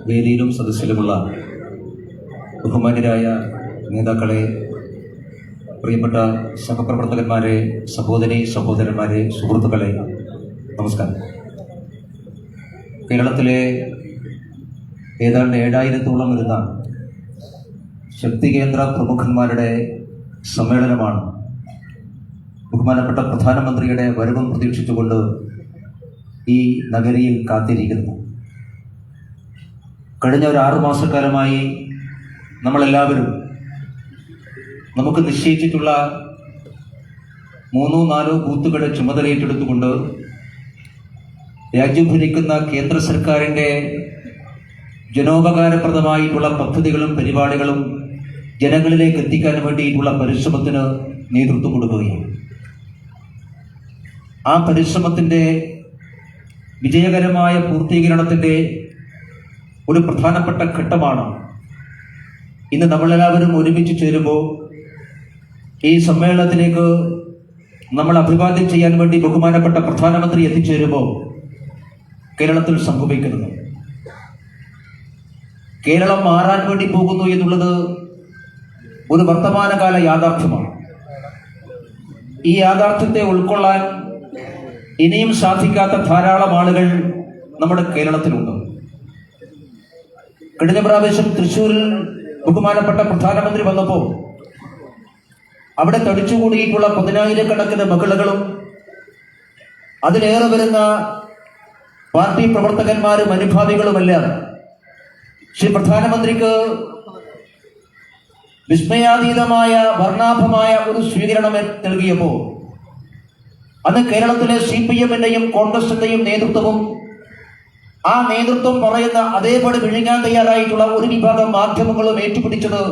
വേദിയിലും സദസ്സിലുമുള്ള ബഹുമാന്യരായ നേതാക്കളെ, പ്രിയപ്പെട്ട സഹപ്രവർത്തകന്മാരെ, സഹോദരന്മാരെ, സുഹൃത്തുക്കളെ, നമസ്കാരം. കേരളത്തിലെ ഏതാണ്ട് 7000-ഓളം വരുന്ന ശക്തി കേന്ദ്ര പ്രമുഖന്മാരുടെ സമ്മേളനമാണ് ബഹുമാനപ്പെട്ട പ്രധാനമന്ത്രിയുടെ വരവും പ്രതീക്ഷിച്ചുകൊണ്ട് ഈ നഗരിയിൽ കാത്തിരിക്കുന്നു. കഴിഞ്ഞ ഒരു 6 മാസക്കാലമായി നമ്മളെല്ലാവരും നമുക്ക് നിശ്ചയിച്ചിട്ടുള്ള 3-4 ബൂത്തുകളുടെ ചുമതല ഏറ്റെടുത്തുകൊണ്ട് രാജ്യം ഭരിക്കുന്ന കേന്ദ്ര സർക്കാരിൻ്റെ ജനോപകാരപ്രദമായിട്ടുള്ള പദ്ധതികളും പരിപാടികളും ജനങ്ങളിലേക്ക് എത്തിക്കാൻ വേണ്ടിയിട്ടുള്ള പരിശ്രമത്തിന് നേതൃത്വം കൊടുക്കുകയാണ്. ആ പരിശ്രമത്തിൻ്റെ വിജയകരമായ പൂർത്തീകരണത്തിൻ്റെ ഒരു പ്രധാനപ്പെട്ട ഘട്ടമാണ് ഇന്ന് നമ്മളെല്ലാവരും ഒരുമിച്ച് ചേരുമ്പോൾ ഈ സമ്മേളനത്തിലേക്ക് നമ്മൾ അഭിവാദ്യം ചെയ്യാൻ വേണ്ടി ബഹുമാനപ്പെട്ട പ്രധാനമന്ത്രി എത്തിച്ചേരുമ്പോൾ കേരളത്തിൽ സംഭവിക്കുന്നത്. കേരളം മാറാൻ വേണ്ടി പോകുന്നു എന്നുള്ളത് ഒരു വർത്തമാനകാല യാഥാർത്ഥ്യമാണ്. ഈ യാഥാർത്ഥ്യത്തെ ഉൾക്കൊള്ളാൻ ഇനിയും സാധിക്കാത്ത ധാരാളം ആളുകൾ നമ്മുടെ കേരളത്തിലുണ്ട്. കഴിഞ്ഞ പ്രാവശ്യം തൃശ്ശൂരിൽ ബഹുമാനപ്പെട്ട പ്രധാനമന്ത്രി വന്നപ്പോൾ അവിടെ തടിച്ചുകൂടിയിട്ടുള്ള 10,000-കണക്കിന് മഹിളകളും അതിലേറെ വരുന്ന പാർട്ടി പ്രവർത്തകന്മാരും അനുഭാവികളുമെല്ലാം ശ്രീ പ്രധാനമന്ത്രിക്ക് വിസ്മയാതീതമായ വർണ്ണാഭമായ ഒരു സ്വീകരണം നൽകിയപ്പോൾ അന്ന് കേരളത്തിലെ CPM-ന്റെയും കോൺഗ്രസിന്റെയും നേതൃത്വവും ആ നേതൃത്വം പറയുന്ന അതേപടി വിഴുങ്ങാൻ തയ്യാറായിട്ടുള്ള ഒരു വിഭാഗം മാധ്യമങ്ങളും ഏറ്റുപിടിച്ചത്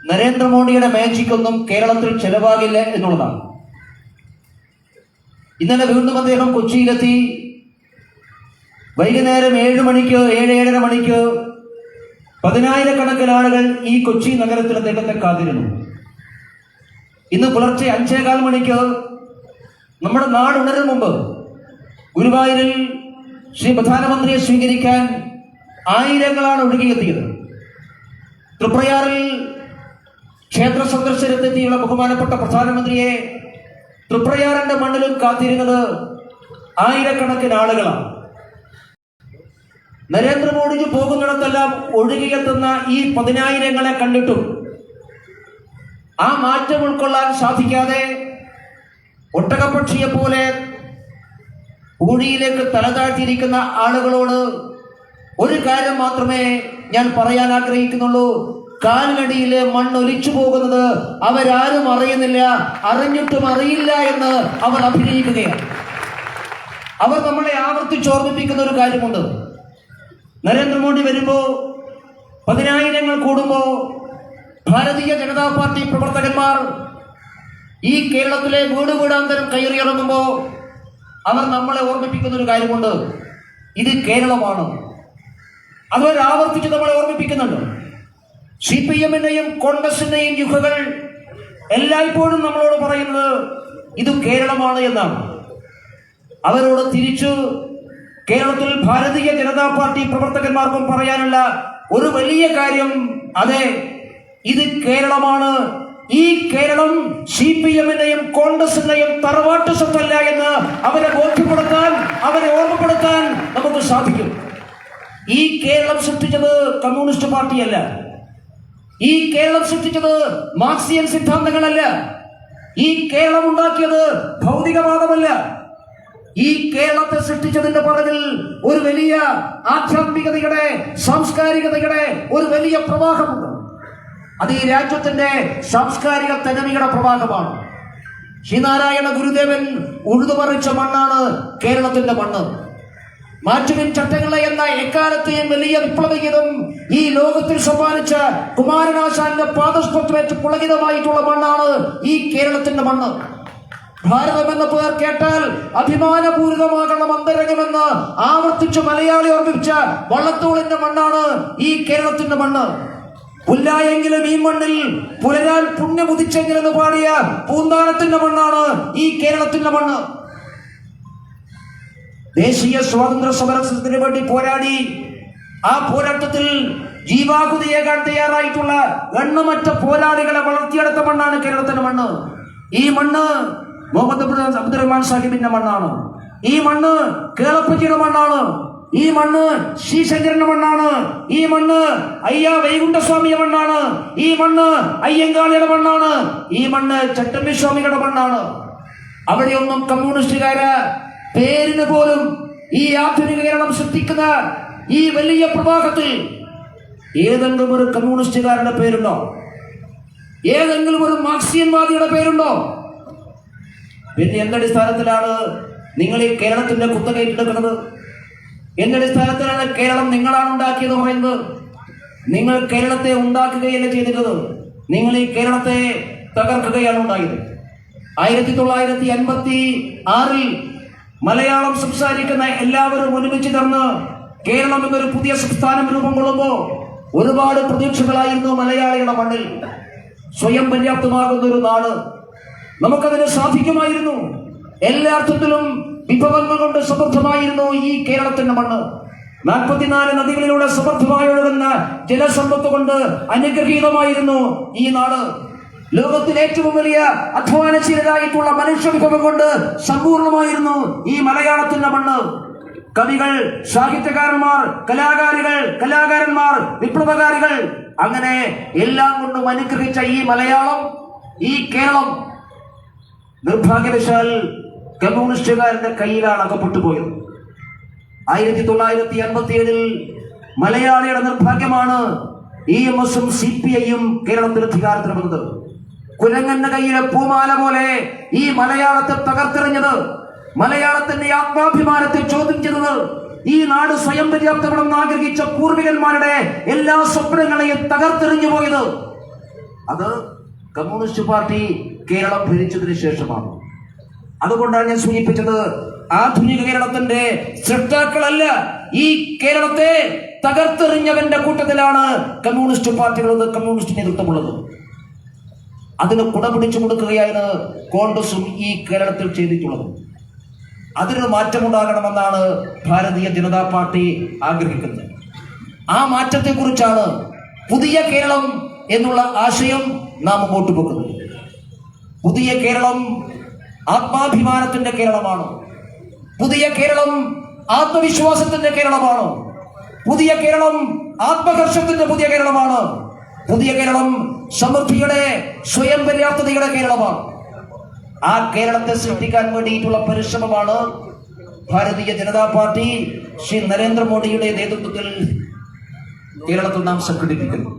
നരേന്ദ്രമോദിയുടെ മാജിക്കൊന്നും കേരളത്തിൽ ചെലവാകില്ല എന്നുള്ളതാണ്. ഇന്നലെ വീണ്ടും അദ്ദേഹം കൊച്ചിയിലെത്തി. വൈകുന്നേരം 7-7:30 മണിക്ക് 10,000-കണക്കിന് ആളുകൾ ഈ കൊച്ചി നഗരത്തിൽ അദ്ദേഹത്തെ കാത്തിരുന്നു. ഇന്ന് പുലർച്ചെ 5:15 മണിക്ക് നമ്മുടെ നാട് ഉണരും മുമ്പ് ഗുരുവായൂരിൽ ശ്രീ പ്രധാനമന്ത്രിയെ സ്വീകരിക്കാൻ ആയിരങ്ങളാണ് ഒഴുകിയെത്തിയത്. തൃപ്രയാറിൽ ക്ഷേത്ര സന്ദർശനത്തെത്തിയുള്ള ബഹുമാനപ്പെട്ട പ്രധാനമന്ത്രിയെ തൃപ്രയാറിന്റെ മണ്ണിലും കാത്തിരുന്നത് ആയിരക്കണക്കിന് ആളുകളാണ്. നരേന്ദ്രമോദിജി പോകുന്നിടത്തെല്ലാം ഒഴുകിയെത്തുന്ന ഈ 10,000-ങ്ങളെ കണ്ടിട്ടും ആ മാറ്റം ഉൾക്കൊള്ളാൻ സാധിക്കാതെ ഒട്ടകപ്പക്ഷിയെ പോലെ ഊഴിയിലേക്ക് തലതാഴ്ത്തിയിരിക്കുന്ന ആളുകളോട് ഒരു കാര്യം മാത്രമേ ഞാൻ പറയാൻ ആഗ്രഹിക്കുന്നുള്ളൂ. കാലിനടിയിലെ മണ്ണൊലിച്ചു പോകുന്നത് അവരാരും അറിയുന്നില്ല, അറിഞ്ഞിട്ടും അറിയില്ല എന്ന് അവർ അഭിനയിക്കുകയാണ്. അവർ നമ്മളെ ആവർത്തിച്ചോർമ്മിപ്പിക്കുന്ന ഒരു കാര്യമുണ്ട്. നരേന്ദ്രമോദി വരുമ്പോ 10,000-ങ്ങൾ കൂടുമ്പോ ഭാരതീയ ജനതാ പാർട്ടി പ്രവർത്തകന്മാർ ഈ കേരളത്തിലെ വീട് വീടാന്തരം കയറിയിറങ്ങുമ്പോ അവർ നമ്മളെ ഓർമ്മിപ്പിക്കുന്ന ഒരു കാര്യമുണ്ട്. ഇത് കേരളമാണ്. അവർ ആവർത്തിച്ച് നമ്മളെ ഓർമ്മിപ്പിക്കുന്നുണ്ട്. CPM-ന്റെയും കോൺഗ്രസിന്റെയും യുഗകൾ എല്ലായ്പ്പോഴും നമ്മളോട് പറയുന്നത് ഇത് കേരളമാണ് എന്നാണ്. അവരോട് തിരിച്ചു കേരളത്തിൽ ഭാരതീയ ജനതാ പാർട്ടി പ്രവർത്തകന്മാർക്കും പറയാനുള്ള ഒരു വലിയ കാര്യം, അതെ, ഇത് കേരളമാണ്. ഈ കേരളം CPM-ന്റെയും കോൺഗ്രസിന്റെയും തറവാട്ട് സ്വത്തല്ല എന്ന് അവരെ ബോധ്യപ്പെടുത്താൻ, അവരെ ഓർമ്മപ്പെടുത്താൻ നമുക്ക് സാധിക്കും. ഈ കേരളം സൃഷ്ടിച്ചത് കമ്മ്യൂണിസ്റ്റ് പാർട്ടിയല്ല. ഈ കേരളം സൃഷ്ടിച്ചത് മാർക്സിയൻ സിദ്ധാന്തങ്ങളല്ല. ഈ കേരളം ഉണ്ടാക്കിയത് ഭൗതികവാദമല്ല. ഈ കേരളത്തെ സൃഷ്ടിച്ചതിന്റെ പുറകിൽ ഒരു വലിയ ആധ്യാത്മികതയുടെ, സാംസ്കാരികതയുടെ ഒരു വലിയ പ്രവാഹമുണ്ട്. അത് ഈ രാജ്യത്തിന്റെ സാംസ്കാരിക തനിമയുടെ പ്രവാഹമാണ്. ശ്രീനാരായണ ഗുരുദേവൻ ഉഴുതുമറിച്ച മണ്ണാണ് കേരളത്തിന്റെ മണ്ണ്. മാറ്റുവിൻ ചട്ടങ്ങളെ എന്ന എക്കാലത്തെയും വലിയ വിപ്ലവഗീതം ഈ ലോകത്തിൽ സമ്മാനിച്ച കുമാരനാശാന്റെ പാദസ്പർശമേറ്റ് പുളകിതമായിട്ടുള്ള മണ്ണാണ് ഈ കേരളത്തിന്റെ മണ്ണ്. ഭാരതം എന്ന പേർ കേട്ടാൽ അഭിമാനപൂരിതമാകണം അന്തരംഗമെന്ന് ആവർത്തിച്ച് മലയാളി ഓർമ്മിപ്പിച്ച വള്ളത്തോളിന്റെ മണ്ണാണ് ഈ കേരളത്തിന്റെ മണ്ണ്. പുല്ലായെങ്കിലും ഈ മണ്ണിൽ പുലരാൻ പുണ്യമുദിച്ചെങ്കിലെന്ന് പാടിയ പൂന്താനത്തിന്റെ മണ്ണാണ് ഈ കേരളത്തിന്റെ മണ്ണ്. ദേശീയ സ്വാതന്ത്ര്യ സമരത്തിന് വേണ്ടി പോരാടി ആ പോരാട്ടത്തിൽ ജീവാകുതിയേകാൻ തയ്യാറായിട്ടുള്ള എണ്ണമറ്റ പോരാളികളെ വളർത്തിയെടുത്ത മണ്ണാണ് കേരളത്തിന്റെ മണ്ണ്. ഈ മണ്ണ് മുഹമ്മദ് അബ്ദുറഹ്മാൻ സാഹിബിന്റെ മണ്ണാണ്. ഈ മണ്ണ് കേളപ്പജിയുടെ മണ്ണാണ്. ഈ മണ്ണ് ശ്രീശങ്കരന്റെ മണ്ണാണ്. ഈ മണ്ണ് അയ്യ വൈകുണ്ഠസ്വാമിയുടെ മണ്ണാണ്. ഈ മണ്ണ് അയ്യങ്കാളിയുടെ മണ്ണാണ്. ഈ മണ്ണ് ചട്ടമ്പി സ്വാമികളുടെ മണ്ണാണ്. അവിടെയൊന്നും കമ്മ്യൂണിസ്റ്റുകാര് പേരിന് പോലും ഈ ആധുനിക കേരളം സൃഷ്ടിക്കുന്ന ഈ വലിയ പ്രവാഹത്തിൽ ഏതെങ്കിലും ഒരു കമ്മ്യൂണിസ്റ്റുകാരുടെ പേരുണ്ടോ? ഏതെങ്കിലും ഒരു മാർക്സിയൻവാദിയുടെ പേരുണ്ടോ? പിന്നെ എന്തടിസ്ഥാനത്തിലാണ് നിങ്ങൾ ഈ കേരളത്തിന്റെ കുത്തക ഏറ്റെടുക്കുന്നത്? എന്തടിസ്ഥാനത്തിലാണ് കേരളം നിങ്ങളാണ് ഉണ്ടാക്കിയത് പറയുന്നത്? നിങ്ങൾ കേരളത്തെ ഉണ്ടാക്കുകയല്ല ചെയ്തിട്ടത്, നിങ്ങൾ ഈ കേരളത്തെ തകർക്കുകയാണ് ഉണ്ടായത്. 1956 മലയാളം സംസാരിക്കുന്ന എല്ലാവരും ഒരുമിച്ച് ചേർന്ന് കേരളം എന്നൊരു പുതിയ സംസ്ഥാനം രൂപം കൊള്ളുമ്പോൾ ഒരുപാട് പ്രതീക്ഷകളായിരുന്നു മലയാളികളുടെ മണ്ണിൽ. സ്വയം പര്യാപ്തമാകുന്ന ഒരു നാട്, നമുക്കതിന് സാധിക്കുമായിരുന്നു. എല്ലാ അർത്ഥത്തിലും വിഭവങ്ങൾ കൊണ്ട് സമൃദ്ധമായിരുന്നു ഈ കേരളത്തിന്റെ മണ്ണ്. 44 നദികളിലൂടെ സമൃദ്ധമായി ഒഴുകുന്ന ജലസമ്പത്ത് കൊണ്ട് അനുഗ്രഹീതമായിരുന്നു ഈ നാട്. ലോകത്തിലെ ഏറ്റവും വലിയ അധ്വാനശീലരായിട്ടുള്ള മനുഷ്യ വിഭവം കൊണ്ട് സമ്പൂർണമായിരുന്നു ഈ മലയാളത്തിന്റെ മണ്ണ്. കവികൾ, സാഹിത്യകാരന്മാർ, കലാകാരന്മാർ, വിപ്ലവകാരികൾ, അങ്ങനെ എല്ലാം കൊണ്ടും അനുഗ്രഹിച്ച ഈ മലയാളം, ഈ കേരളം നിർഭാഗ്യവശാൽ കമ്മ്യൂണിസ്റ്റുകാരുടെ കയ്യിലാണ് അകപ്പെട്ടു പോയത്. 1957 മലയാളിയുടെ നിർഭാഗ്യമാണ് EMSഉം CPIയും കേരളത്തിൽ അധികാരത്തിൽ വന്നത്. കുരങ്ങന്റെ കയ്യിലെ പൂമാല പോലെ ഈ മലയാളത്തെ തകർത്തെറിഞ്ഞത്, മലയാളത്തിന്റെ ആത്മാഭിമാനത്തെ ചോദ്യം ചെയ്തത്, ഈ നാട് സ്വയം പര്യാപ്തമെന്ന് ആഗ്രഹിച്ച പൂർവികന്മാരുടെ എല്ലാ സ്വപ്നങ്ങളെയും തകർത്തെറിഞ്ഞു പോയത് അത് കമ്മ്യൂണിസ്റ്റ് പാർട്ടി കേരളം ഭരിച്ചതിന് ശേഷമാണ്. അതുകൊണ്ടാണ് ഞാൻ സൂചിപ്പിച്ചത്, ആധുനിക കേരളത്തിന്റെ ശ്രദ്ധാക്കളല്ല ഈ കേരളത്തെ തകർത്തെറിഞ്ഞവന്റെ കൂട്ടത്തിലാണ് കമ്മ്യൂണിസ്റ്റ് പാർട്ടികളുള്ളത്, കമ്മ്യൂണിസ്റ്റ് നേതൃത്വമുള്ളത്. അതിന് കുടപിടിച്ചു കൊടുക്കുകയാണ് കോൺഗ്രസും ഈ കേരളത്തിൽ ചെയ്തിട്ടുള്ളത്. അതിനൊരു മാറ്റമുണ്ടാകണമെന്നാണ് ഭാരതീയ ജനതാ പാർട്ടി ആഗ്രഹിക്കുന്നത്. ആ മാറ്റത്തെക്കുറിച്ചാണ് പുതിയ കേരളം എന്നുള്ള ആശയം നാം മുമ്പോട്ട് വെക്കുന്നത്. പുതിയ കേരളം ആത്മാഭിമാനത്തിന്റെ കേരളമാണ്. പുതിയ കേരളം ആത്മവിശ്വാസത്തിന്റെ കേരളമാണ്. പുതിയ കേരളം ആത്മഹർഷത്തിന്റെ പുതിയ കേരളമാണ്. പുതിയ കേരളം സമൃദ്ധിയുടെ, സ്വയം പര്യാപ്തതയുടെ കേരളമാണ്. ആ കേരളത്തെ സൃഷ്ടിക്കാൻ വേണ്ടിയിട്ടുള്ള പരിശ്രമമാണ് ഭാരതീയ ജനതാ പാർട്ടി ശ്രീ നരേന്ദ്രമോദിയുടെ നേതൃത്വത്തിൽ കേരളത്തിൽ നാം സംഘടിപ്പിക്കുന്നു.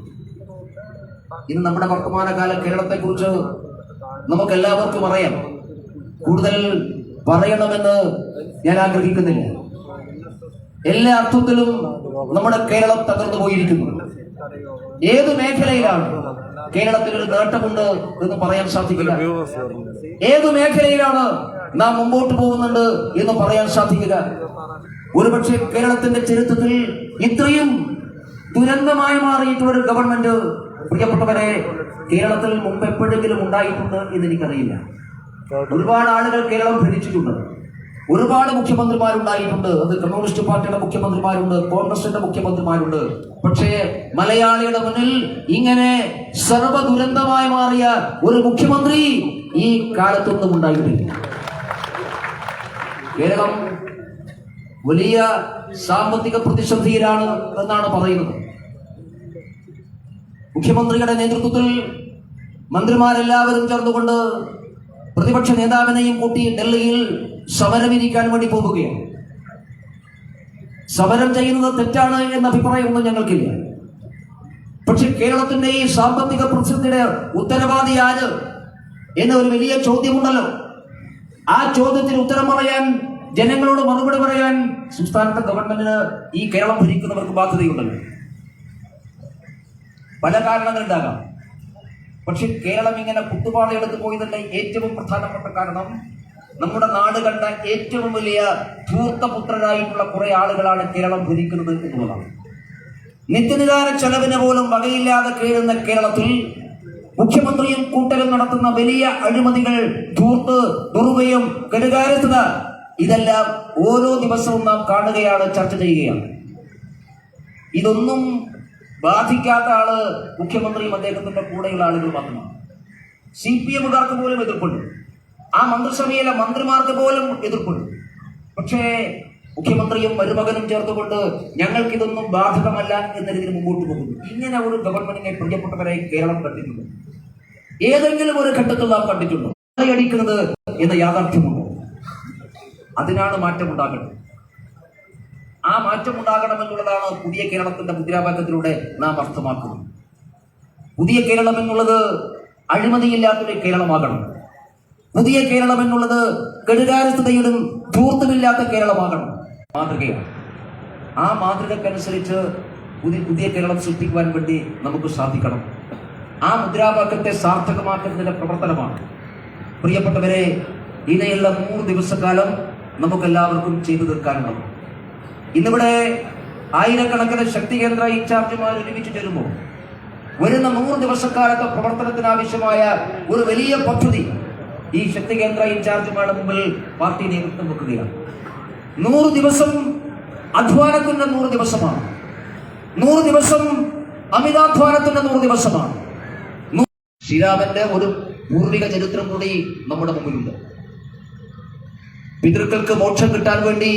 ഇന്ന് നമ്മുടെ വർത്തമാനകാല കേരളത്തെക്കുറിച്ച് നമുക്ക് എല്ലാവർക്കും അറിയാം. കൂടുതൽ പറയണമെന്ന് ഞാൻ ആഗ്രഹിക്കുന്നില്ല. എല്ലാ അർത്ഥത്തിലും നമ്മുടെ കേരളം തകർന്നു പോയിരിക്കുന്നു. ഏത് മേഖലയിലാണ് കേരളത്തിൽ ഒരു നേട്ടമുണ്ട് എന്ന് പറയാൻ സാധിക്കില്ല. ഏത് മേഖലയിലാണ് നാം മുമ്പോട്ട് പോകുന്നുണ്ട് എന്ന് പറയാൻ സാധിക്കുക. ഒരുപക്ഷെ കേരളത്തിന്റെ ചരിത്രത്തിൽ ഇത്രയും ദുരന്തമായി മാറിയിട്ടുള്ള ഒരു ഗവൺമെന്റ്, പ്രിയപ്പെട്ടവരെ, കേരളത്തിൽ മുമ്പ് എപ്പോഴെങ്കിലും ഉണ്ടായിട്ടുണ്ട് എന്ന് എനിക്കറിയില്ല. ഒരുപാട് ആളുകൾ കേരളം ഭരിച്ചിട്ടുണ്ട്, ഒരുപാട് മുഖ്യമന്ത്രിമാരുണ്ടായിട്ടുണ്ട്. അത് കമ്മ്യൂണിസ്റ്റ് പാർട്ടിയുടെ മുഖ്യമന്ത്രിമാരുണ്ട്, കോൺഗ്രസിന്റെ മുഖ്യമന്ത്രിമാരുണ്ട്. പക്ഷേ മലയാളിയുടെ മുന്നിൽ ഇങ്ങനെ സർവ്വദുരന്തമായി മാറിയ ഒരു മുഖ്യമന്ത്രി ഈ കാലത്തൊന്നും ഉണ്ടായിട്ടില്ല. കേരളം വലിയ സാമ്പത്തിക പ്രതിസന്ധിയിലാണ് എന്നാണ് പറയുന്നത്. മുഖ്യമന്ത്രിയുടെ നേതൃത്വത്തിൽ മന്ത്രിമാരെല്ലാവരും ചേർന്നുകൊണ്ട് പ്രതിപക്ഷ നേതാവിനെയും കൂട്ടി ഡൽഹിയിൽ സമരമിരിക്കാൻ വേണ്ടി പോവുകയാണ്. സമരം ചെയ്യുന്നത് തെറ്റാണ് എന്ന അഭിപ്രായമൊന്നും ഞങ്ങൾക്കില്ല. പക്ഷെ കേരളത്തിന്റെ ഈ സാമ്പത്തിക പ്രതിസന്ധിയുടെ ഉത്തരവാദി ആര് എന്ന ഒരു വലിയ ചോദ്യമുണ്ടല്ലോ. ആ ചോദ്യത്തിന് ഉത്തരം പറയാൻ, ജനങ്ങളോട് മറുപടി പറയാൻ സംസ്ഥാനത്തെ ഗവൺമെന്റിന്, ഈ കേരളം ഭരിക്കുന്നവർക്ക് ബാധ്യതയുണ്ടല്ലോ. പല കാരണങ്ങളുണ്ടാകാം. പക്ഷെ കേരളം ഇങ്ങനെ കുത്തുപാളയെടുത്ത് പോയതിന്റെ ഏറ്റവും പ്രധാനപ്പെട്ട കാരണം നമ്മുടെ നാട് കണ്ട ഏറ്റവും വലിയ ധൂർത്തപുത്രരായിട്ടുള്ള കുറെ ആളുകളാണ് കേരളം ഭരിക്കുന്നത് എന്നുള്ളതാണ്. നിത്യനിദാന ചെലവിന് പോലും വകയില്ലാതെ കഴിയുന്ന കേരളത്തിൽ മുഖ്യമന്ത്രിയും കൂട്ടരും നടത്തുന്ന വലിയ അഴിമതികൾ, ധൂർത്ത്, ദുർവ്യയം, കെടുകാര്യസ്ഥത ഇതെല്ലാം ഓരോ ദിവസവും നാം കാണുകയാണ്, ചർച്ച ചെയ്യുകയാണ്. ഇതൊന്നും ബാധിക്കാത്ത ആള് മുഖ്യമന്ത്രിയും അദ്ദേഹത്തിന്റെ കൂടെയുള്ള ആളുകൾ മാത്രമാണ്. CPM-കാർക്ക് പോലും എതിർപ്പുണ്ട്, ആ മന്ത്രിസഭയിലെ മന്ത്രിമാർക്ക് പോലും എതിർപ്പുണ്ട്. പക്ഷേ മുഖ്യമന്ത്രിയും മരുമകനും ചേർത്തുകൊണ്ട് ഞങ്ങൾക്കിതൊന്നും ബാധകമല്ല എന്ന രീതിയിൽ മുമ്പോട്ട് പോകുന്നു. ഇങ്ങനെ ഒരു ഗവൺമെന്റിനെ പ്രിയപ്പെട്ടവരെ കേരളം കണ്ടിട്ടുണ്ട്? ഏതെങ്കിലും ഒരു ഘട്ടത്തിൽ നാം കണ്ടിട്ടുണ്ടോ? അടിക്കുന്നത് എന്ന യാഥാർത്ഥ്യമുണ്ടോ? അതിനാണ് മാറ്റമുണ്ടാകേണ്ടത്. ആ മാറ്റമുണ്ടാകണമെന്നുള്ളതാണ് പുതിയ കേരളത്തിന്റെ മുദ്രാവാക്യത്തിലൂടെ നാം അർത്ഥമാക്കുന്നത്. പുതിയ കേരളം എന്നുള്ളത് അഴിമതിയില്ലാത്തൊരു കേരളമാകണം. പുതിയ കേരളം എന്നുള്ളത് കെടുകാര്യസ്ഥതയിലും ധൂർത്തുമില്ലാത്ത കേരളമാകണം. മാതൃകയാണ്. ആ മാതൃകക്കനുസരിച്ച് പുതിയ കേരളം സൃഷ്ടിക്കുവാൻ വേണ്ടി നമുക്ക് സാധിക്കണം. ആ മുദ്രാവാക്യത്തെ സാർത്ഥകമാക്കുന്നതിന്റെ പ്രവർത്തനമാണ് പ്രിയപ്പെട്ടവരെ ഇനിയുള്ള 3 ദിവസക്കാലം നമുക്കെല്ലാവർക്കും ചെയ്തു തീർക്കാനുള്ളത്. ഇന്നിവിടെ ആയിരക്കണക്കിന് ശക്തി കേന്ദ്ര ഇൻചാർജുമാർ ഒരുമിച്ച് ചേരുമ്പോൾ വരുന്ന 100 ദിവസക്കാലത്തെ പ്രവർത്തനത്തിനാവശ്യമായ ഒരു വലിയ പദ്ധതി ഈ ശക്തി കേന്ദ്ര ഇൻചാർജുമാരുടെ മുമ്പിൽ പാർട്ടി നേതൃത്വം വെക്കുകയാണ്. 100 ദിവസം അധ്വാനത്തിന്റെ 100 ദിവസമാണ്. 100 ദിവസം അമിതാധ്വാനത്തിന്റെ 100 ദിവസമാണ്. ശ്രീരാമന്റെ ഒരു പൂർവിക ചരിത്രം കൂടി നമ്മുടെ മുമ്പിലുണ്ട്. പിതൃക്കൾക്ക് മോക്ഷം കിട്ടാൻ വേണ്ടി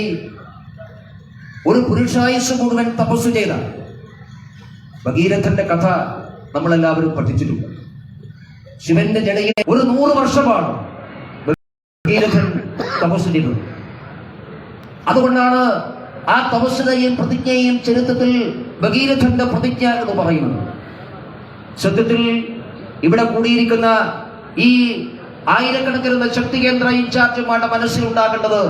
ഒരു പുരുഷായുസ് മുഴുവൻ തപസ് ചെയ്ത ഭഗീരഥന്റെ കഥ നമ്മളെല്ലാവരും പഠിച്ചിട്ടുണ്ട്. ശിവന്റെ ജടയിലെ ഒരു 100 വർഷമാണ് ഭഗീരഥൻ തപസ് ചെയ്തത്. അതുകൊണ്ടാണ് ആ തപസ്സുടെയും പ്രതിജ്ഞയും ചരിത്രത്തിൽ ഭഗീരഥന്റെ പ്രതിജ്ഞ എന്ന് പറയുന്നത്. സത്യത്തിൽ ഇവിടെ കൂടിയിരിക്കുന്ന ഈ ആയിരക്കണക്കിന് ശക്തി കേന്ദ്ര ഇൻചാർജുമാരുടെ മനസ്സിലുണ്ടാകേണ്ടത്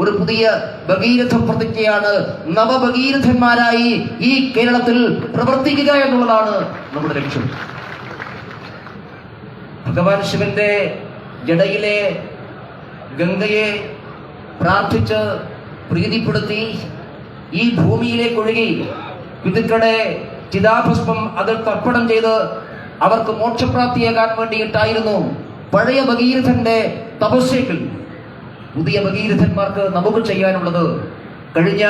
ഒരു പുതിയ ഭഗീരഥ പ്രതിജ്ഞയാണ്. നവഭഗീരഥന്മാരായി ഈ കേരളത്തിൽ പ്രവർത്തിക്കുക എന്നുള്ളതാണ് നമ്മുടെ ലക്ഷ്യം. ഭഗവാൻ ശിവന്റെ ജടയിലെ ഗംഗയെ പ്രാർത്ഥിച്ച് പ്രീതിപ്പെടുത്തി ഈ ഭൂമിയിലേക്ക് ഒഴുകി പിതൃക്കളുടെ ചിതാഭസ്മം അതിൽ തർപ്പണം ചെയ്ത് അവർക്ക് മോക്ഷപ്രാപ്തിയാകാൻ വേണ്ടിയിട്ടായിരുന്നു പഴയ ഭഗീരഥന്റെ തപസ്യകൾ. പുതിയ ഭഗീരഥന്മാർക്ക് നമുക്ക് ചെയ്യാനുള്ളത് കഴിഞ്ഞ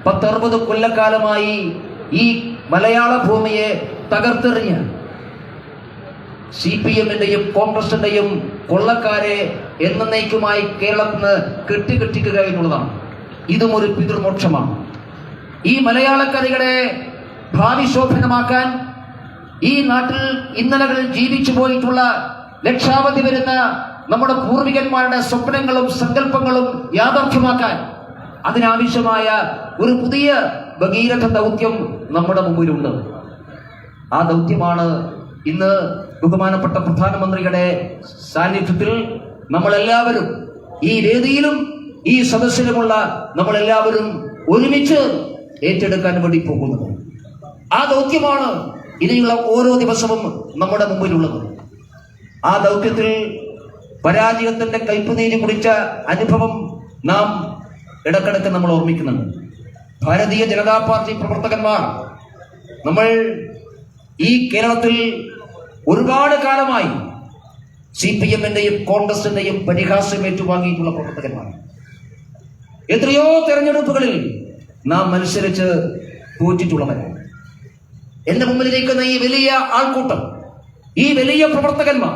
10-60 കൊല്ലക്കാലമായി ഈ മലയാള ഭൂമിയെ തകർത്തെറിഞ്ഞ് CPM-ന്റെയും കോൺഗ്രസിന്റെയും കൊള്ളക്കാരെ എന്നേക്കുമായി കേരളത്തിൽ നിന്ന് കെട്ടിക്കെട്ടിക്കുക എന്നുള്ളതാണ്. ഇതും ഒരു പിതൃമോക്ഷമാണ്. ഈ മലയാളക്കരകളെ ഭാവി ശോഭനമാക്കാൻ ഈ നാട്ടിൽ ഇന്നലകളിൽ ജീവിച്ചു പോയിട്ടുള്ള ലക്ഷാവധി വരുന്ന നമ്മുടെ പൂർവികന്മാരുടെ സ്വപ്നങ്ങളും സങ്കല്പങ്ങളും യാഥാർത്ഥ്യമാക്കാൻ അതിനാവശ്യമായ ഒരു പുതിയ ഭഗീരഥ ദൗത്യം നമ്മുടെ മുമ്പിലുണ്ട്. ആ ദൗത്യമാണ് ഇന്ന് ബഹുമാനപ്പെട്ട പ്രധാനമന്ത്രിയുടെ സാന്നിധ്യത്തിൽ നമ്മളെല്ലാവരും ഈ വേദിയിലും ഈ സദസ്സിലുമുള്ള നമ്മളെല്ലാവരും ഒരുമിച്ച് ഏറ്റെടുക്കാൻ വേണ്ടി പോകുന്നത്. ആ ദൗത്യമാണ് ഇനിയുള്ള ഓരോ ദിവസവും നമ്മുടെ മുമ്പിലുള്ളത്. ആ ദൗത്യത്തിൽ പരാജയത്തിന്റെ കൈപ്പുനീര് കുടിച്ച അനുഭവം നാം ഇടക്കിടക്ക് നമ്മൾ ഓർമ്മിക്കുന്നുണ്ട്. ഭാരതീയ ജനതാ പാർട്ടി പ്രവർത്തകന്മാർ നമ്മൾ ഈ കേരളത്തിൽ ഒരുപാട് കാലമായി CPM-ന്റെയും കോൺഗ്രസിന്റെയും പരിഹാസം ഏറ്റുവാങ്ങിയിട്ടുള്ള പ്രവർത്തകന്മാർ. എത്രയോ തെരഞ്ഞെടുപ്പുകളിൽ നാം മത്സരിച്ച് തോറ്റിട്ടുള്ളവരാണ്. എന്റെ മുമ്പിലിരിക്കുന്ന ഈ വലിയ ആൾക്കൂട്ടം, ഈ വലിയ പ്രവർത്തകന്മാർ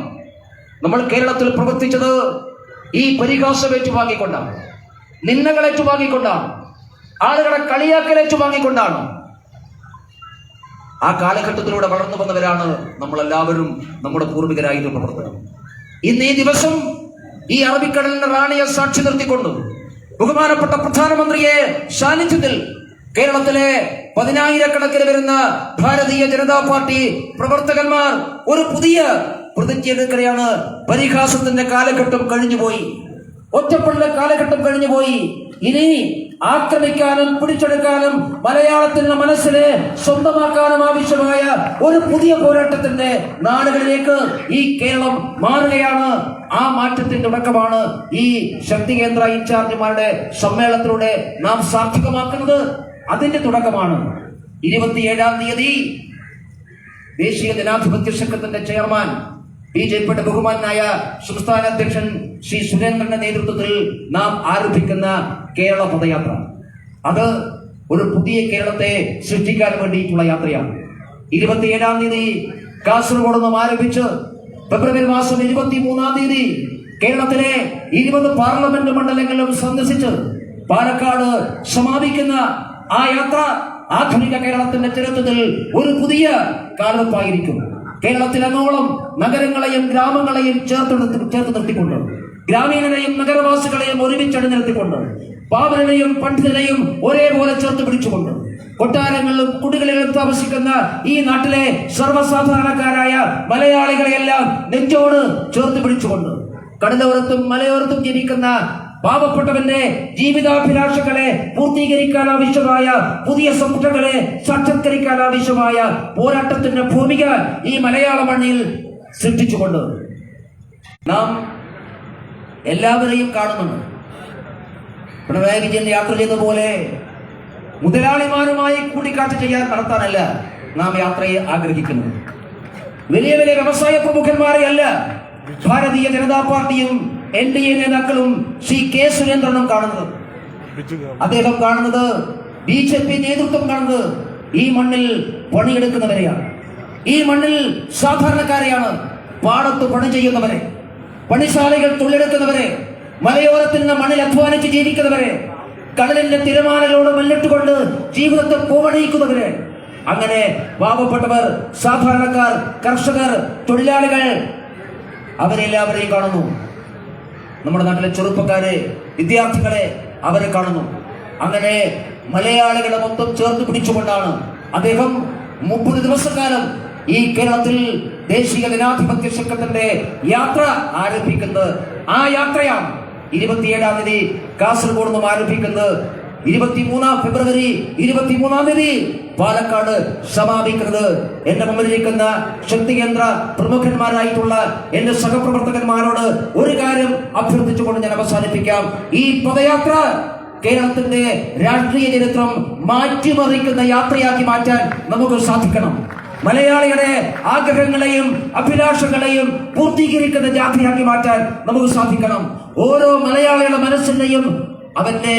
നമ്മൾ കേരളത്തിൽ പ്രവർത്തിച്ചത് ഈ പരിഹാസം ഏറ്റുവാങ്ങിക്കൊണ്ടാണ്, നിന്ദകൾ ഏറ്റുവാങ്ങിക്കൊണ്ടാണ്, ആളുകളെ കളിയാക്കൽ ഏറ്റുവാങ്ങിക്കൊണ്ടാണ്. ആ കാലഘട്ടത്തിലൂടെ വളർന്നു വന്നവരാണ് നമ്മളെല്ലാവരും, നമ്മുടെ പൂർവികരായിട്ടുള്ള പ്രവർത്തകർ. ഇന്ന് ഈ ദിവസം ഈ അറബിക്കടലിന്റെ റാണിയെ സാക്ഷി നിർത്തിക്കൊണ്ട് ബഹുമാനപ്പെട്ട പ്രധാനമന്ത്രിയെ സാന്നിധ്യത്തിൽ കേരളത്തിലെ 10,000-കണക്കിന് വരുന്ന ഭാരതീയ ജനതാ പാർട്ടി പ്രവർത്തകന്മാർ ഒരു പുതിയ പ്രതിജ്ഞ എടുക്കുകയാണ്. പരിഹാസത്തിന്റെ കാലഘട്ടം കഴിഞ്ഞുപോയി, ഒറ്റപ്പെടലിന്റെ കാലഘട്ടം കഴിഞ്ഞുപോയി. ഇനി ആക്രമിക്കാനും പിടിച്ചെടുക്കാനും മലയാളത്തിന്റെ മനസ്സിനെ സ്വന്തമാക്കാനും ആവശ്യമായ ഒരു പുതിയ പോരാട്ടത്തിന്റെ നാടുകളിലേക്ക് ഈ കേരളം മാറുകയാണ്. ആ മാറ്റത്തിന്റെ തുടക്കമാണ് ഈ ശക്തി കേന്ദ്ര ഇൻചാർജുമാരുടെ സമ്മേളനത്തിലൂടെ നാം സാർത്ഥകമാക്കുന്നത്. അതിന്റെ തുടക്കമാണ് 27-ാം തീയതി ദേശീയ ജനാധിപത്യ സംഘത്തിന്റെ ചെയർമാൻ ബിജെപിയുടെ ബഹുമാനായ സംസ്ഥാന അധ്യക്ഷൻ ശ്രീ സുരേന്ദ്രന്റെ നേതൃത്വത്തിൽ നാം ആരംഭിക്കുന്ന കേരള പദയാത്ര അത് ഒരു പുതിയ കേരളത്തെ സൃഷ്ടിക്കാൻ വേണ്ടിയിട്ടുള്ള യാത്രയാണ്. 27-ാം തീയതി കാസർഗോഡ് നിന്നും ആരംഭിച്ച് ഫെബ്രുവരി മാസം 23-ാം തീയതി കേരളത്തിലെ 20 പാർലമെന്റ് മണ്ഡലങ്ങളിലും സന്ദർശിച്ച് പാലക്കാട് സമാപിക്കുന്ന ആ യാത്ര ആധുനിക കേരളത്തിന്റെ ചരിത്രത്തിൽ ഒരു പുതിയ കാലത്തായിരിക്കും. കേരളത്തിലങ്ങോളം നഗരങ്ങളെയും ഗ്രാമങ്ങളെയും ചേർത്ത് നിർത്തിക്കൊണ്ട്, ഗ്രാമീണരെയും നഗരവാസികളെയും ഒരുമിച്ചടി നിർത്തിക്കൊണ്ട്, പാവനെയും പണ്ഡിതനെയും ഒരേപോലെ ചേർത്ത് പിടിച്ചുകൊണ്ട്, കൊട്ടാരങ്ങളിലും കുടികളിലും താമസിക്കുന്ന ഈ നാട്ടിലെ സർവ്വസാധാരണക്കാരായ മലയാളികളെയെല്ലാം നെഞ്ചോട് ചേർത്ത് പിടിച്ചുകൊണ്ട്, കടലോരത്തും മലയോരത്തും ജീവിക്കുന്ന പാവപ്പെട്ടവന്റെ ജീവിതാഭിലാഷങ്ങളെ പൂർത്തീകരിക്കാൻ ആവശ്യമായ പുതിയ സ്വപ്നങ്ങളെ സാക്ഷാത്കരിക്കാൻ ആവശ്യമായ പോരാട്ടത്തിന്റെ ഭൂമിക ഈ മലയാള മണ്ണിൽ സൃഷ്ടിച്ചുകൊണ്ട് നാം എല്ലാവരെയും കാണുന്നുണ്ട്. പിണറായി വിജയൻ യാത്ര ചെയ്ത പോലെ മുതലാളിമാരുമായി കൂടിക്കാഴ്ച നടത്താനല്ല നാം യാത്രയെ ആഗ്രഹിക്കുന്നത്. വലിയ വലിയ വ്യവസായ പ്രമുഖന്മാരെയല്ല ഭാരതീയ ജനതാ പാർട്ടിയും NDA നേതാക്കളും ശ്രീ കെ സുരേന്ദ്രനും കാണുന്നത്. അദ്ദേഹം കാണുന്നത്, BJP നേതൃത്വം കാണുന്നത് ഈ മണ്ണിൽ പണിയെടുക്കുന്നവരെയാണ്, ഈ മണ്ണിൽ സാധാരണക്കാരെയാണ്, പാടത്ത് പണി ചെയ്യുന്നവരെ, പണിശാലകൾ തൊഴിലെടുക്കുന്നവരെ, മലയോരത്തിൽ നിന്ന് മണ്ണിൽ അധ്വാനിച്ച് ജീവിക്കുന്നവരെ, കടലിന്റെ തിരമാലകളോട് മല്ലിട്ടുകൊണ്ട് ജീവിതത്തെ പൂവണിയിക്കുന്നവരെ, അങ്ങനെ പാവപ്പെട്ടവർ, സാധാരണക്കാർ, കർഷകർ, തൊഴിലാളികൾ, അവരെല്ലാവരെയും കാണുന്നു. നമ്മുടെ നാട്ടിലെ ചെറുപ്പക്കാരെ, വിദ്യാർത്ഥികളെ അവരെ കാണുന്നു. അങ്ങനെ മലയാളികളെ മൊത്തം ചേർത്ത് പിടിച്ചുകൊണ്ടാണ് അദ്ദേഹം 30 ദിവസക്കാലം ഈ കേരളത്തിൽ ദേശീയ ജനാധിപത്യ ശക്തത്തിന്റെ യാത്ര ആരംഭിക്കുന്നത്. ആ യാത്രയാണ് 27-ാം തീയതി കാസർഗോഡ് നിന്നും ആരംഭിക്കുന്നത്. 23 ഫെബ്രുവരി 23-ാം തീയതി പാലക്കാട് സമാപിക്കുന്നത്. എന്റെ മുമ്പിലിരിക്കുന്ന ശക്തി കേന്ദ്ര പ്രമുഖന്മാരായിട്ടുള്ള എന്റെ സഹപ്രവർത്തകന്മാരോട് ഒരു കാര്യം അഭ്യർത്ഥിച്ചുകൊണ്ട് ഞാൻ അവസാനിപ്പിക്കാം. ഈ പദയാത്ര കേരളത്തിന്റെ രാഷ്ട്രീയ ചരിത്രം മാറ്റിമറിക്കുന്ന യാത്രയാക്കി മാറ്റാൻ നമുക്ക് സാധിക്കണം. മലയാളിയുടെ ആഗ്രഹങ്ങളെയും അഭിലാഷങ്ങളെയും പൂർത്തീകരിക്കുന്ന യാത്രയാക്കി മാറ്റാൻ നമുക്ക് സാധിക്കണം. ഓരോ മലയാളിയുടെ മനസ്സിന്റെയും അവന്റെ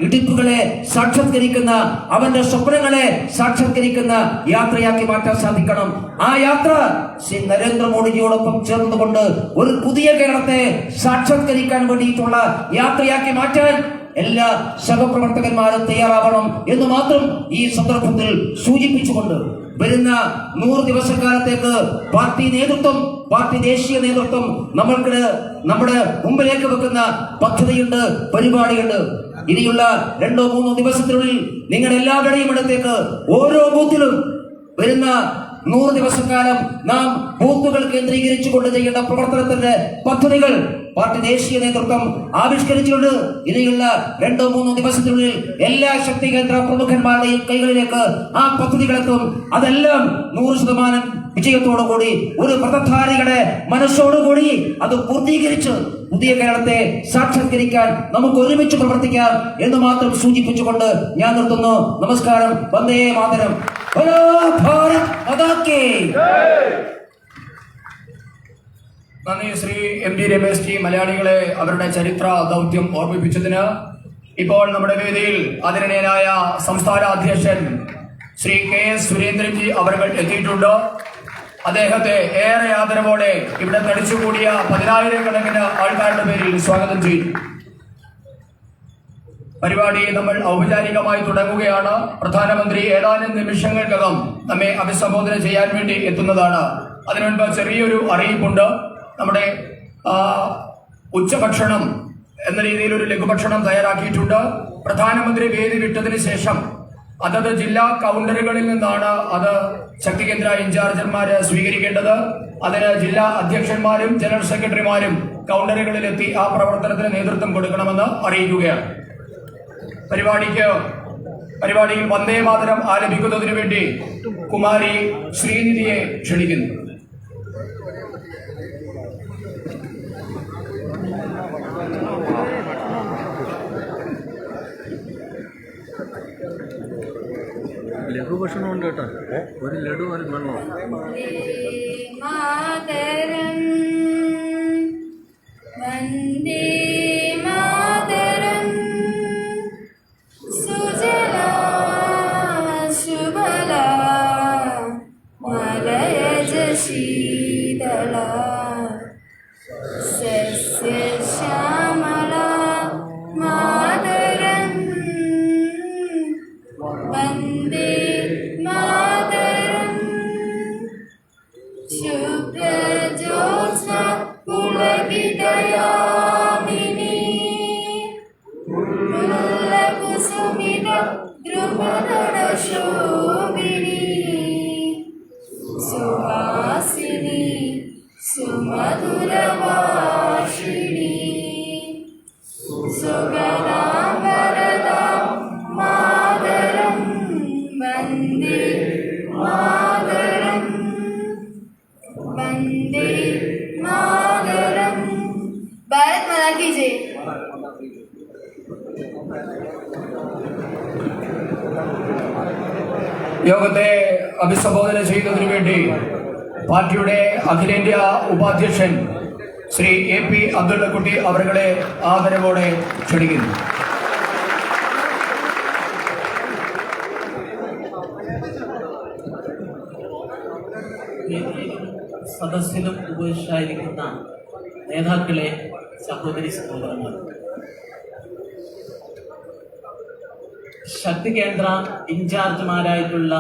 ഇടിപ്പുകളെ സാക്ഷാത്കരിക്കുന്ന, അവന്റെ സ്വപ്നങ്ങളെ സാക്ഷാത്കരിക്കുന്ന യാത്രയാക്കി മാറ്റാൻ സാധിക്കണം. ആ യാത്ര ശ്രീ നരേന്ദ്രമോദിജിയോടൊപ്പം ചേർന്നുകൊണ്ട് ഒരു പുതിയ കേരളത്തെ സാക്ഷാത്കരിക്കാൻ വേണ്ടിയിട്ടുള്ള യാത്രയാക്കി മാറ്റാൻ എല്ലാ സഹപ്രവർത്തകന്മാരും തയ്യാറാവണം എന്ന് മാത്രം ഈ സന്ദർഭത്തിൽ സൂചിപ്പിച്ചുകൊണ്ട് വരുന്ന 100 ദിവസക്കാലത്തേക്ക് പാർട്ടി നേതൃത്വം, പാർട്ടി ദേശീയ നേതൃത്വം നമ്മുടെ മുമ്പിലേക്ക് വെക്കുന്ന പദ്ധതിയുണ്ട്, പരിപാടിയുണ്ട്. ഇനിയുള്ള 2-3 ദിവസത്തിനുള്ളിൽ നിങ്ങളുടെ എല്ലാവരുടെയും ഇടത്തേക്ക് ഓരോ ബൂത്തിലും വരുന്ന 100 ദിവസക്കാലം നാം ബൂത്തുകൾ കേന്ദ്രീകരിച്ചുകൊണ്ട് ചെയ്യേണ്ട പ്രവർത്തനത്തിന്റെ പദ്ധതികൾ പാർട്ടി ദേശീയ നേതൃത്വം ആവിഷ്കരിച്ചിട്ടുണ്ട്. ഇനിയുള്ള 2-3 ദിവസത്തിനുള്ളിൽ എല്ലാ ശക്തി കേന്ദ്ര പ്രമുഖന്മാരുടെയും കൈകളിലേക്ക് ആ പദ്ധതികളെത്തും. അതെല്ലാം 100% വിജയത്തോടുകൂടി, ഒരു വ്രതധാരികളുടെ മനസ്സോടുകൂടി അത് പൂർത്തീകരിച്ച് പുതിയ കേരളത്തെ സാക്ഷാത്കരിക്കാൻ നമുക്ക് ഒരുമിച്ച് പ്രവർത്തിക്കാം എന്ന് മാത്രം സൂചിപ്പിച്ചുകൊണ്ട് ഞാൻ നിർത്തുന്നു. നമസ്കാരം. വന്ദേ മാതരം. നന്ദി ശ്രീ MD രമേശ് ജി, മലയാളികളെ അവരുടെ ചരിത്ര ദൗത്യം ഓർമ്മിപ്പിച്ചതിന്. ഇപ്പോൾ നമ്മുടെ വേദിയിൽ ആദരണീയനായ സംസ്ഥാന അധ്യക്ഷൻ ശ്രീ KS സുരേന്ദ്രൻജി അവർ എത്തിയിട്ടുണ്ട്. അദ്ദേഹത്തെ ഏറെ ആദരവോടെ ഇവിടെ തടിച്ചുകൂടിയ 10,000-കണക്കിന് ആൾക്കാരുടെ പേരിൽ സ്വാഗതം ചെയ്തു. പരിപാടി നമ്മൾ ഔപചാരികമായി തുടങ്ങുകയാണ്. പ്രധാനമന്ത്രി ഏതാനും നിമിഷങ്ങൾക്കകം നമ്മെ അഭിസംബോധന ചെയ്യാൻ വേണ്ടി എത്തുന്നതാണ്. അതിനുമുൻപ് ചെറിയൊരു അറിയിപ്പുണ്ട്. നമ്മുടെ ഉച്ചഭക്ഷണം എന്ന രീതിയിൽ ഒരു ലഘുഭക്ഷണം തയ്യാറാക്കിയിട്ടുണ്ട്. പ്രധാനമന്ത്രി വേദി വിട്ടതിന് ശേഷം അതത് ജില്ലാ കൗണ്ടറുകളിൽ നിന്നാണ് അത് ശക്തി കേന്ദ്ര ഇൻചാർജന്മാര് സ്വീകരിക്കേണ്ടത്. അതിന് ജില്ലാ അധ്യക്ഷന്മാരും ജനറൽ സെക്രട്ടറിമാരും കൗണ്ടറുകളിലെത്തി ആ പ്രവർത്തനത്തിന് നേതൃത്വം കൊടുക്കണമെന്ന് അറിയിക്കുകയാണ്. പരിപാടിയിൽ വന്ദേ മാതരം ആലപിക്കുന്നതിനു വേണ്ടി കുമാരി ശ്രീനിധിയെ ക്ഷണിക്കുന്നു. ലഘുഭക്ഷണം ഉണ്ട് കേട്ടോ. ഒരു ലഡു വേണോ? മാതരം വന്ദേ മാതരം സുജലാ ശുഭലാ മലയജ ശീതളാ സസ്യശ്യാമളാ മാതരം വന്ദേ മാതരം ശുഭ്രജ്യോത്സ്ന പുളകിതയാമിനി മുല്ലകുസുമിത ദ്രുപദശോഭിനി സുഹാസിനി സുമധുരവാഷിണി സുഗതാംബരദാം മാതരം വന്ദേ മാതരം വന്ദേ മാതരം. ഭാരത് മാതാ കി ജയ്. യോഗത്തെ അഭിസംബോധന ചെയ്യുന്നതിനു വേണ്ടി പാർട്ടിയുടെ അഖിലേന്ത്യാ ഉപാധ്യക്ഷൻ ശ്രീ AP അബ്ദുള്ളക്കുട്ടി അവരുടെ ആദരവോടെ ക്ഷണിക്കുന്നു. സദസ്സിലും ഉപവിഷ്ടായിരിക്കുന്ന നേതാക്കളെ, സഹോദരി സഹോദരന്മാർ, ശക്തി കേന്ദ്ര ഇൻചാർജുമാരായിട്ടുള്ള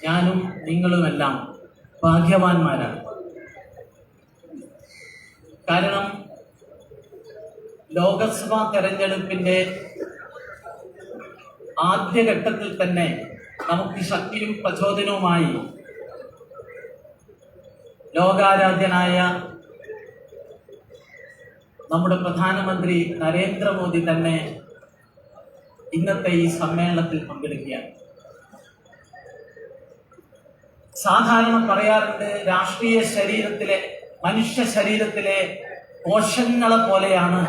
ഞാനും നിങ്ങളുമെല്ലാം ഭാഗ്യവാന്മാരാണ്. കാരണം ലോകസഭാ തെരഞ്ഞെടുപ്പിൻ്റെ ആദ്യഘട്ടത്തിൽ തന്നെ നമുക്ക് ശക്തിയും പ്രചോദനവുമായി ലോകാരാധ്യനായ നമ്മുടെ പ്രധാനമന്ത്രി നരേന്ദ്രമോദി തന്നെ ഇന്നത്തെ ഈ സമ്മേളനത്തിൽ പങ്കെടുക്കുകയാണ്. സാധാരണ പറയാറുണ്ട്, രാഷ്ട്രീയ ശരീരത്തിലെ, മനുഷ്യ ശരീരത്തിലെ കോശങ്ങളെ പോലെയാണ്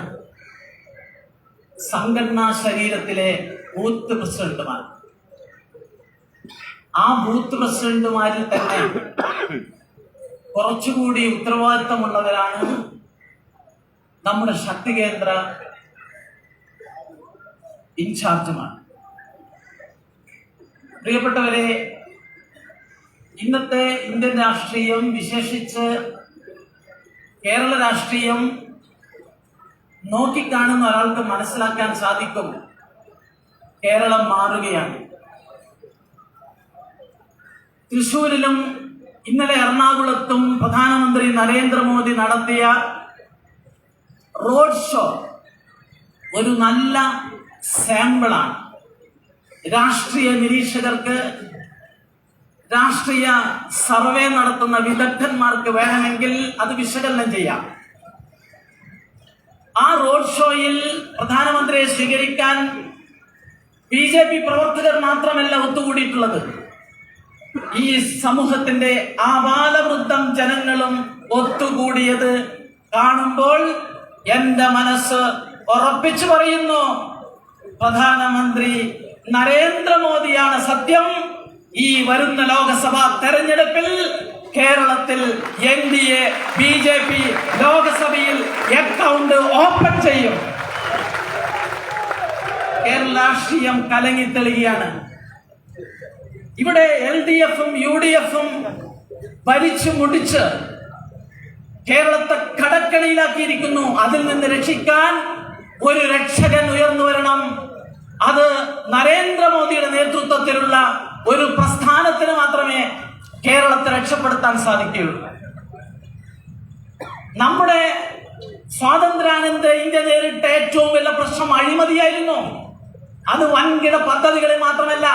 സംഘടനാ ശരീരത്തിലെ ബൂത്ത് പ്രസിഡന്റുമാർ. ആ ബൂത്ത് പ്രസിഡന്റുമാരിൽ തന്നെ കുറച്ചുകൂടി ഉത്തരവാദിത്തമുള്ളവരാണ് നമ്മുടെ ശക്തി കേന്ദ്ര ഇൻചാർജുമാർ. പ്രിയപ്പെട്ടവരെ, ഇന്നത്തെ ഇന്ത്യൻ രാഷ്ട്രീയം, വിശേഷിച്ച് കേരള രാഷ്ട്രീയം നോക്കിക്കാണുന്ന ഒരാൾക്ക് മനസ്സിലാക്കാൻ സാധിക്കും, കേരളം മാറുകയാണ്. തൃശ്ശൂരിലും ഇന്നലെ എറണാകുളത്തും പ്രധാനമന്ത്രി നരേന്ദ്രമോദി നടത്തിയ റോഡ് ഷോ ഒരു നല്ല സാമ്പിളാണ്. രാഷ്ട്രീയ നിരീക്ഷകർക്ക്, രാഷ്ട്രീയ സർവേ നടത്തുന്ന വിദഗ്ധന്മാർക്ക് വേണമെങ്കിൽ അത് വിശകലനം ചെയ്യാം. ആ റോഡ് ഷോയിൽ പ്രധാനമന്ത്രിയെ സ്വീകരിക്കാൻ BJP പ്രവർത്തകർ മാത്രമല്ല ഒത്തുകൂടിയിട്ടുള്ളത്. ഈ സമൂഹത്തിന്റെ ആബാലവൃദ്ധം ജനങ്ങളും ഒത്തുകൂടിയത് കാണുമ്പോൾ എന്റെ മനസ്സ് ഉറപ്പിച്ചു പറയുന്നു, പ്രധാനമന്ത്രി നരേന്ദ്രമോദിയാണ് സത്യം. ഈ വരുന്ന ലോക്സഭാ തെരഞ്ഞെടുപ്പിൽ കേരളത്തിൽ NDA BJP ലോക്സഭയിൽ അക്കൗണ്ട് ഓപ്പൺ ചെയ്യും. കേരള രാഷ്ട്രീയം കലങ്ങിത്തെളിയാണ്. ഇവിടെ LDF-ഉം UDF-ഉം ഭരിച്ചു മുടിച്ച് കേരളത്തെ കടക്കണിയിലാക്കിയിരിക്കുന്നു. അതിൽ നിന്ന് രക്ഷിക്കാൻ ഒരു രക്ഷകൻ ഉയർന്നു വരണം. അത് നരേന്ദ്രമോദിയുടെ നേതൃത്വത്തിലുള്ള ഒരു പ്രസ്ഥാനത്തിന് മാത്രമേ കേരളത്തെ രക്ഷപ്പെടുത്താൻ സാധിക്കുകയുള്ളൂ. നമ്മുടെ സ്വാതന്ത്ര്യാനന്ത ഇന്ത്യ നേരിട്ട ഏറ്റവും വലിയ പ്രശ്നം അഴിമതിയായിരുന്നു. അത് വൻകിട പദ്ധതികളിൽ മാത്രമല്ല,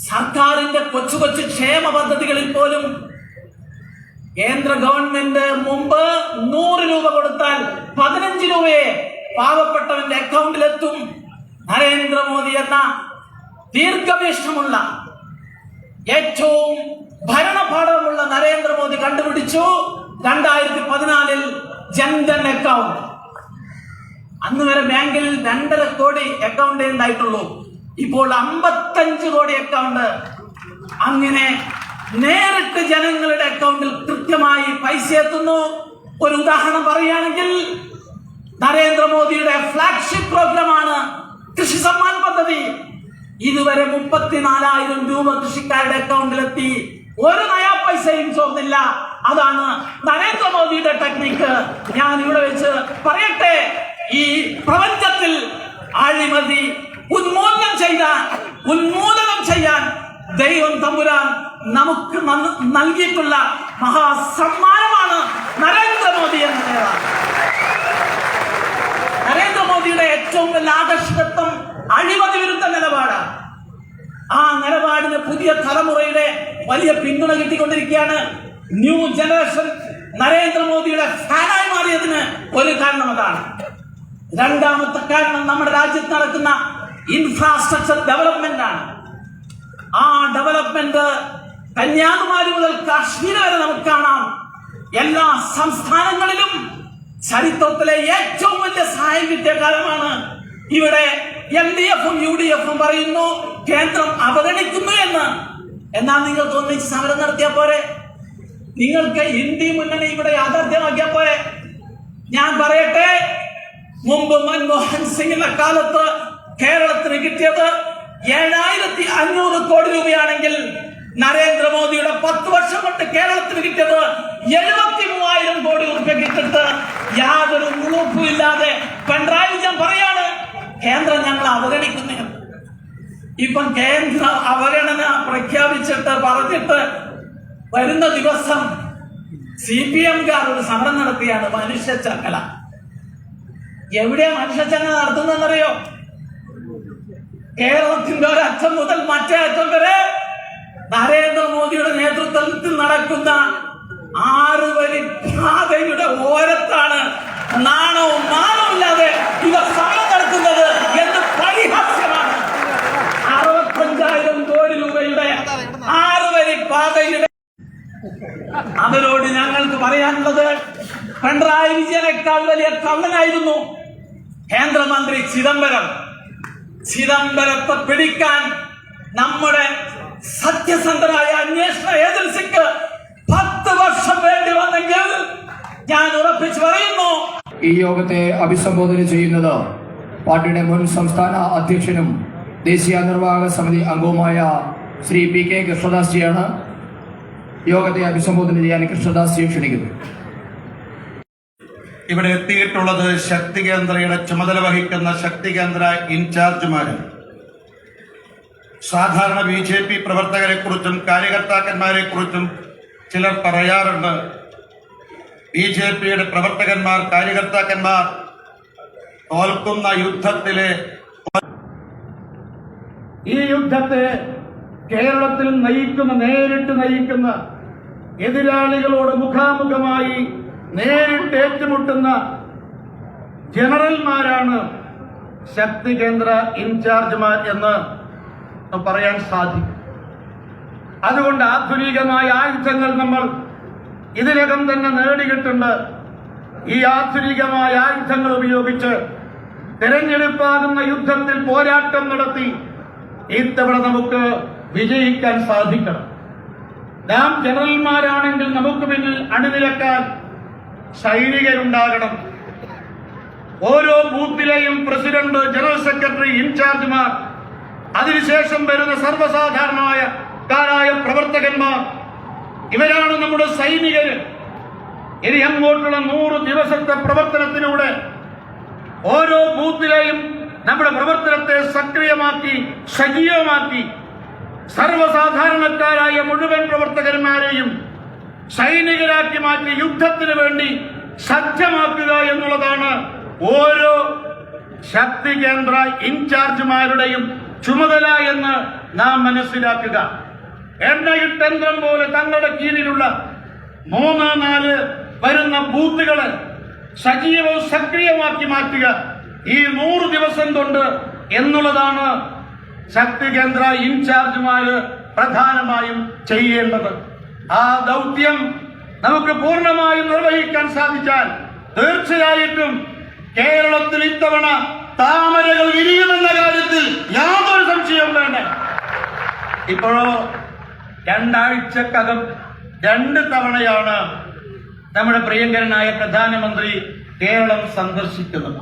സർക്കാരിന്റെ കൊച്ചു കൊച്ചു ക്ഷേമ പദ്ധതികളിൽ പോലും കേന്ദ്ര ഗവൺമെന്റ് മുമ്പ് 100 രൂപ കൊടുത്താൽ 15 രൂപയെ പാവപ്പെട്ടവന്റെ അക്കൗണ്ടിലെത്തും. നരേന്ദ്രമോദി എന്ന ദീർഘവീക്ഷണമുള്ള, ഏറ്റവും ഭരണപാഠമുള്ള നരേന്ദ്രമോദി കണ്ടുപിടിച്ചു 2014 ജൻധൻ അക്കൗണ്ട്. അന്ന് വരെ ബാങ്കിൽ 2.5 കോടി അക്കൗണ്ട് ഉണ്ടായിട്ടുള്ളൂ. ഇപ്പോൾ 55 കോടി അക്കൗണ്ട്. അങ്ങനെ നേരിട്ട് ജനങ്ങളുടെ അക്കൗണ്ടിൽ കൃത്യമായി പൈസ എത്തുന്നു. ഒരു ഉദാഹരണം പറയുകയാണെങ്കിൽ നരേന്ദ്രമോദിയുടെ ഫ്ലാഗ്ഷിപ്പ് പ്രോഗ്രാമാണ് കൃഷി സമ്മാൻ പദ്ധതി. ഇതുവരെ 34,000 രൂപ കൃഷിക്കാരുടെ അക്കൗണ്ടിലെത്തി. ഒരു നയാ പൈസയും ചോർന്നില്ല. അതാണ് നരേന്ദ്രമോദിയുടെ ടെക്നിക്ക്. ഞാൻ ഇവിടെ വെച്ച് പറയട്ടെ, ഈ പ്രപഞ്ചത്തിൽ അഴിമതി ഉന്മൂലനം ചെയ്യാൻ ദൈവം തമ്പുരാൻ നമുക്ക് നൽകിയിട്ടുള്ള മഹാസമ്മാനമാണ് നരേന്ദ്രമോദി എന്ന നേതാവ്. നരേന്ദ്രമോദിയുടെ ഏറ്റവും വലിയ ആകർഷകത്വം അഴിമതി വിരുദ്ധ നിലപാടാണ്. ആ നിലപാടിന് പുതിയ തലമുറയുടെ വലിയ പിന്തുണ കിട്ടിക്കൊണ്ടിരിക്കുകയാണ്. ന്യൂ ജനറേഷൻ നരേന്ദ്രമോദിയുടെ ഫാനായി മാറിയതിന് ഒരു കാരണം അതാണ്. രണ്ടാമത്തെ കാരണം നമ്മുടെ രാജ്യത്ത് നടക്കുന്ന ഇൻഫ്രാസ്ട്രക്ചർ ഡെവലപ്മെന്റ് ആണ്. ആ ഡെവലപ്മെന്റ് കന്യാകുമാരി മുതൽ കാശ്മീർ വരെ നമുക്ക് കാണാം. എല്ലാ സംസ്ഥാനങ്ങളിലും ചരിത്രത്തിലെ ഏറ്റവും വലിയ സഹായം കിട്ടിയ കാലമാണ്. ഇവിടെ LDFും UDFും പറയുന്നു കേന്ദ്രം അവഗണിക്കുന്നു എന്ന്. എന്നാൽ നിങ്ങൾക്ക് ഒന്നിച്ച് സമരം നടത്തിയാ പോരെ? നിങ്ങൾക്ക് ഇന്ത്യ മുന്നണി ഇവിടെ യാഥാർത്ഥ്യമാക്കിയാ പോരെ? ഞാൻ പറയട്ടെ, മുമ്പ് മൻമോഹൻ സിംഗിന്റെ കാലത്ത് കേരളത്തിന് കിട്ടിയത് 7,500 കോടി രൂപയാണെങ്കിൽ നരേന്ദ്രമോദിയുടെ 10 വർഷം കൊണ്ട് കേരളത്തിന് കിട്ടിയത് 73,000 കോടി രൂപ കിട്ടിട്ട് യാതൊരു ഉറപ്പും ഇല്ലാതെ പിണറായി വിജയൻ പറയാണ് കേന്ദ്രം ഞങ്ങൾ അവഗണിക്കുന്നു. ഇപ്പം കേന്ദ്ര അവഗണന പ്രഖ്യാപിച്ചിട്ട് പറഞ്ഞിട്ട് വരുന്ന ദിവസം CPM-കാർ ഒരു സമരം നടത്തിയാണ് മനുഷ്യച്ചങ്ങല. എവിടെയാ മനുഷ്യച്ചങ്ങല നടത്തുന്നതെന്നറിയോ? കേരളത്തിന്റെ ഒരറ്റം മുതൽ മറ്റേ അറ്റം വരെ നരേന്ദ്രമോദിയുടെ നേതൃത്വത്തിൽ നടക്കുന്ന 6 വരി പാതയുടെ ഓരത്താണ് നാണവും മാനവുമില്ലാതെ ഇവർ സമരം നടത്തുന്നത് എന്ന് പരിഹാസ്യമാണ്. 65,000 കോടി രൂപയുടെ 6 വരി പാതയുടെ അവരോട് ഞങ്ങൾക്ക് പറയാനുള്ളത്, പിണറായി വിജയനേക്കാൾ വലിയ കള്ളനായിരുന്നു കേന്ദ്രമന്ത്രി ചിദംബരത്തെ പിടിക്കാൻ നമ്മുടെ സത്യസന്ധരായ അന്വേഷണ ഏജൻസിക്ക് 10 വർഷം വേണ്ടി വന്നെങ്കിൽ ഞാൻ ഉറപ്പിച്ചു പറയുന്നു. ഈ യോഗത്തെ അഭിസംബോധന ചെയ്യുന്നത് പാർട്ടിയുടെ മുൻ സംസ്ഥാന അധ്യക്ഷനും ദേശീയ നിർവാഹക സമിതി അംഗവുമായ ശ്രീ PK കൃഷ്ണദാസ്ജിയാണ്. യോഗത്തെ അഭിസംബോധന ചെയ്യാൻ കൃഷ്ണദാസ്ജിയെ ക്ഷണിക്കുന്നു. ഇവിടെ എത്തിയിട്ടുള്ളത് ശക്തി കേന്ദ്രയുടെ ചുമതല വഹിക്കുന്ന ശക്തി കേന്ദ്ര ഇൻചാർജുമാരും സാധാരണ BJP പ്രവർത്തകരെ കുറിച്ചും കാര്യകർത്താക്കന്മാരെ കുറിച്ചും ചിലർ പറയാറുണ്ട്. BJPയുടെ പ്രവർത്തകന്മാർ, കാര്യകർത്താക്കന്മാർ തോൽക്കുന്ന യുദ്ധത്തിലെ ഈ യുദ്ധത്തെ കേരളത്തിൽ നേരിട്ട് നയിക്കുന്ന എതിരാളികളോട് മുഖാമുഖമായി നേരിട്ട് ഏറ്റുമുട്ടുന്ന ജനറൽമാരാണ് ശക്തി കേന്ദ്ര ഇൻചാർജുമാർ എന്ന് പറയാൻ സാധിക്കും. അതുകൊണ്ട് ആധുനികമായ ആയുധങ്ങൾ നമ്മൾ ഇതിനകം തന്നെ നേടിയിട്ടുണ്ട്. ഈ ആധുനികമായ ആയുധങ്ങൾ ഉപയോഗിച്ച് തെരഞ്ഞെടുപ്പാകുന്ന യുദ്ധത്തിൽ പോരാട്ടം നടത്തി ഇത്തവണ നമുക്ക് വിജയിക്കാൻ സാധിക്കണം. നാം ജനറൽമാരാണെങ്കിൽ നമുക്ക് പിന്നിൽ അണിനിരക്കാൻ സൈനികരുണ്ടാകണം. ഓരോ ബൂത്തിലെയും പ്രസിഡന്റ്, ജനറൽ സെക്രട്ടറി, ഇൻചാർജുമാർ, അതിനുശേഷം വരുന്ന സർവ്വസാധാരണക്കാരായ പ്രവർത്തകന്മാർ, ഇവരാണ് നമ്മുടെ സൈനികർ. ഇനി അങ്ങോട്ടുള്ള 100 ദിവസത്തെ പ്രവർത്തനത്തിലൂടെ ഓരോ ബൂത്തിലെയും നമ്മുടെ പ്രവർത്തനത്തെ സക്രിയമാക്കി സജീവമാക്കി സർവ്വസാധാരണക്കാരായ മുഴുവൻ പ്രവർത്തകന്മാരെയും സൈനികരാക്കി മാറ്റി യുദ്ധത്തിന് വേണ്ടി സജ്ജമാക്കുക എന്നുള്ളതാണ് ഓരോ ശക്തി കേന്ദ്ര ഇൻചാർജുമാരുടെയും ചുമതല എന്ന് നാം മനസ്സിലാക്കുക. എണ്ണയിട്ടന്ത്രം പോലെ തങ്ങളുടെ കീഴിലുള്ള 3-4 വരുന്ന ബൂത്തുകളെ സജീവവും സക്രിയമാക്കി മാറ്റുക ഈ 100 ദിവസം കൊണ്ട് എന്നുള്ളതാണ് ശക്തി കേന്ദ്ര ഇൻചാർജുമാര് പ്രധാനമായും ചെയ്യേണ്ടത്. ആ ദൗത്യം നമുക്ക് പൂർണ്ണമായും നിർവഹിക്കാൻ സാധിച്ചാൽ തീർച്ചയായിട്ടും കേരളത്തിൽ ഇത്തവണ താമരകൾ വിരിയുമെന്ന കാര്യത്തിൽ യാതൊരു സംശയവും സംശയവും വേണ്ട. ഇപ്പോഴോ 2 ആഴ്ചക്കകം 2 തവണയാണ് നമ്മുടെ പ്രിയങ്കരനായ പ്രധാനമന്ത്രി കേരളം സന്ദർശിക്കുന്നത്.